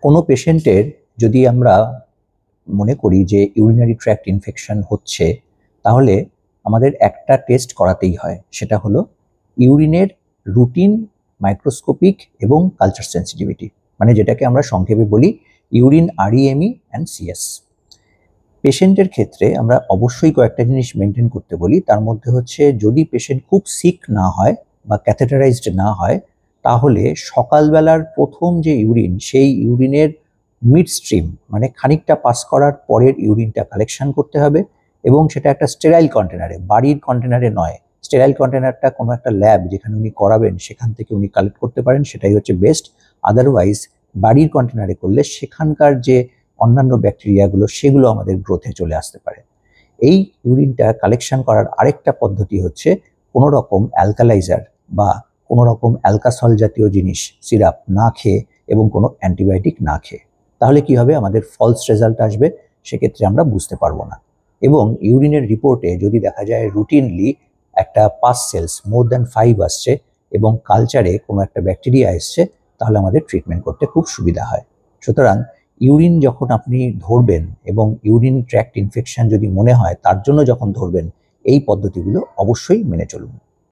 কোনো পেশেন্টের যদি আমরা মনে করি যে ইউরিনারি ট্র্যাক্ট ইনফেকশন হচ্ছে, তাহলে আমাদের একটা টেস্ট করাতেই হয়, সেটা হলো ইউরিনের রুটিন, মাইক্রোস্কোপিক এবং কালচার সেন্সিটিভিটি, মানে যেটাকে আমরা সংক্ষেপে বলি ইউরিন REME অ্যান্ড CS। পেশেন্টের ক্ষেত্রে আমরা অবশ্যই কয়েকটা জিনিস মেনটেন করতে বলি। তার মধ্যে হচ্ছে, যদি পেশেন্ট খুব সিক না হয় বা ক্যাথেটারাইজড না হয়, তাহলে সকালবেলার প্রথম যে ইউরিন, সেই ইউরিনের মিড স্ট্রিম মানে খানিকটা পাস করার পরের ইউরিনটা কালেকশন করতে হবে, এবং সেটা একটা স্টেরাইল কন্টেনারে, বাড়ির কন্টেনারে নয়। স্টেরাইল কন্টেনারটা কোনো একটা ল্যাব যেখানে উনি করাবেন সেখান থেকে উনি কালেক্ট করতে পারেন, সেটাই হচ্ছে বেস্ট। আদারওয়াইজ বাড়ির কন্টেনারে করলে সেখানকার যে অন্যান্য ব্যাকটেরিয়াগুলো সেগুলো আমাদের গ্রোথে চলে আসতে পারে। এই ইউরিনটা কালেকশন করার আরেকটা পদ্ধতি হচ্ছে কোনো রকম অ্যালকালাইজার বা কোনো রকম অ্যালকাসল জাতীয় জিনিস, সিরাপ না খেয়ে এবং কোনো অ্যান্টিবায়োটিক না খেয়ে। তাহলে কি হবে, আমাদের ফলস রেজাল্ট আসবে, সেক্ষেত্রে আমরা বুঝতে পারবো না। এবং ইউরিনের রিপোর্টে যদি দেখা যায় রুটিনলি একটা পাস সেলস মোর দ্যান 5 আসছে এবং কালচারে কোনো একটা ব্যাকটেরিয়া এসছে, তাহলে আমাদের ট্রিটমেন্ট করতে খুব সুবিধা হয়। সুতরাং ইউরিন যখন আপনি ধরবেন এবং ইউরিন ট্র্যাক্ট ইনফেকশন যদি মনে হয় তার জন্য যখন ধরবেন, এই পদ্ধতিগুলো অবশ্যই মেনে চলুন।